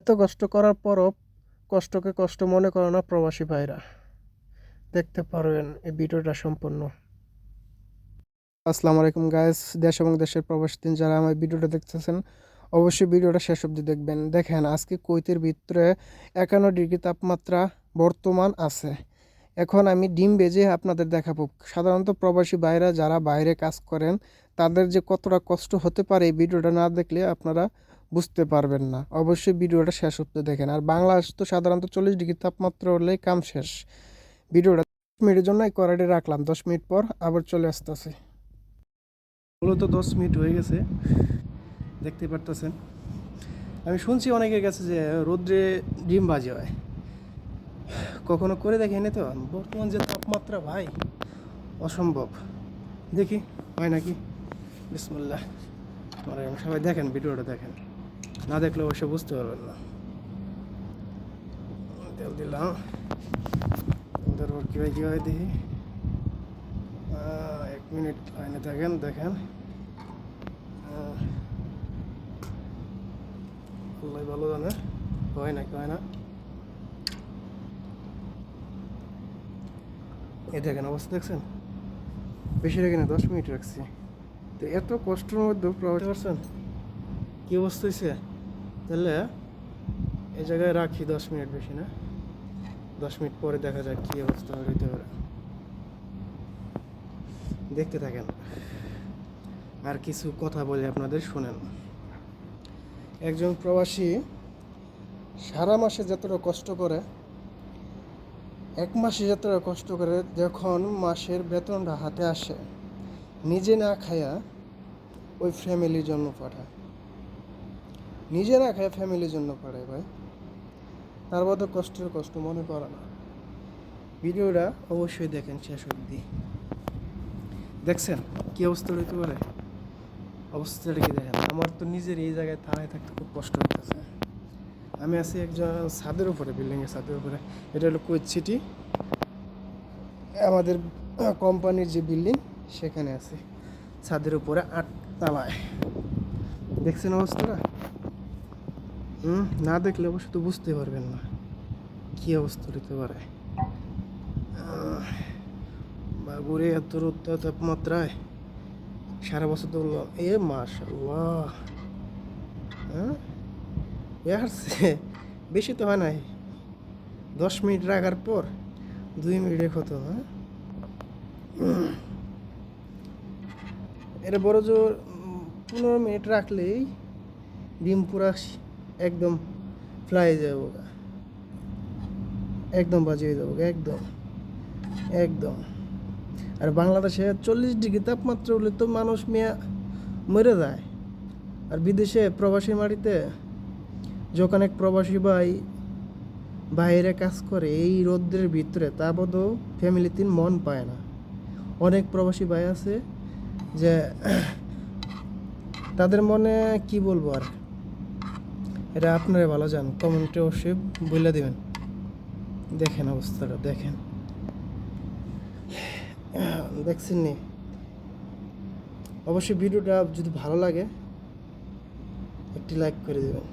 এত কষ্ট করার পরও কষ্টকে কষ্ট মনে করো না প্রবাসী ভাইরা। দেখতে পারবেন এই ভিডিওটা সম্পূর্ণ। আসসালামু আলাইকুম গাইস, দেশ এবং দেশের প্রবাসী যারা আমার ভিডিওটা দেখতেছেন অবশ্যই ভিডিওটা শেষ অবধি দেখবেন। দেখেন আজকে কুয়েতের ভিতরে 51 ডিগ্রি তাপমাত্রা বর্তমান আছে। এখন আমি ডিম ভেজে আপনাদের দেখাবো। সাধারণত প্রবাসী ভাইরা যারা বাইরে কাজ করেন তাদের যে কতটা কষ্ট হতে পারে এই ভিডিওটা না দেখলে আপনারা বুঝতে পারবেন না। অবশ্যই ভিডিওটা শেষ অবধি দেখেন। আর বাংলাদেশ তো সাধারণত 40 ডিগ্রি তাপমাত্রা হলেই কাম শেষ। ভিডিওটা 10 মিনিটের জন্য এই কড়াইতে রাখলাম, 10 মিনিট পর আবার চলে আসতেছে। মূলত 10 মিনিট হয়ে গেছে, দেখতে পারতেছেন। আমি শুনছি অনেকের কাছে যে রোদ্রে ডিম ভাজি হয়, কখনো করে দেখিনি তো। বর্তমান যে তাপমাত্রা ভাই অসম্ভব। দেখি হয় নাকি। বিসমিল্লাহ। সবাই দেখেন, ভিডিওটা দেখেন, না দেখলে অবশ্য বুঝতে পারবেন না। তেল দিলাম, তারপর কীভাবে দেখি। 1 মিনিট আইনে দেখেন দেখেন। আল্লাহ ভালো জানে হয় নাকি হয় না। এই দেখেন অবস্থা দেখছেন, বেশি রেখে না 10 মিনিট রাখছি। তো এত কষ্টের মধ্যে বুঝতে পারছেন কী অবস্থা হয়েছে। তাহলে এই জায়গায় রাখি 10 মিনিট, বেশি না, 10 মিনিট পরে দেখা যায় কী অবস্থা হইতে পারে। দেখতে থাকেন, আর কিছু কথা বলে আপনাদের শোনেন। একজন প্রবাসী সারা মাসে যতটা কষ্ট করে, 1 মাসে যতটা কষ্ট করে, যখন মাসের বেতনটা হাতে আসে নিজে না খায়া ওই ফ্যামিলির জন্য পাঠায়, নিজে না খায় ফ্যামিলির জন্য পাঠায় ভাই। তার মধ্যে কষ্টের কষ্ট মনে করে না। ভিডিওটা অবশ্যই দেখেন শেষ অবধি। দেখছেন কী অবস্থা হইতে পারে, অবস্থাটা কি দেখেন। আমার তো নিজের এই জায়গায় থানায় থাকতে খুব কষ্ট হইতেছে। আমি আছি একজন ছাদের উপরে, বিল্ডিংয়ের ছাদের উপরে। এটা হলো কুয়েত সিটি, আমাদের কোম্পানির যে বিল্ডিং সেখানে আছি, ছাদের উপরে 8 তলায়। দেখছেন অবস্থাটা। না দেখলে অবশ্য তো বুঝতে পারবেন না কী অবস্থা হতে পারে। বাগুড়ে এত রোদ তাপমাত্রায় সারা বছর তো এ মাশাআল্লাহ। বেশি তো হয় নাই, 10 মিনিট রাখার পর 2 মিনিটে খতম। এটা বড় জোর 15 মিনিট রাখলেই ডিম পুরা একদম ফ্লাই যাব, একদম বাজে হয়ে যাবো, একদম একদম। আর বাংলাদেশে 40 ডিগ্রি তাপমাত্রা হলে তো মানুষ মরে যায়। আর বিদেশে প্রবাসী মাটিতে যখন এক প্রবাসী ভাই বাইরে কাজ করে এই রৌদ্রের ভিতরে, তা বোধও ফ্যামিলিতে মন পায় না। অনেক প্রবাসী ভাই আছে যে তাদের মনে কি বলবো আর, এটা আপনারা ভালো জান, কমেন্টে অবশ্যই বলে দেবেন। দেখেন অবস্থাটা দেখেন, দেখছেন নি। অবশ্যই ভিডিওটা যদি ভালো লাগে একটি লাইক করে দেবেন।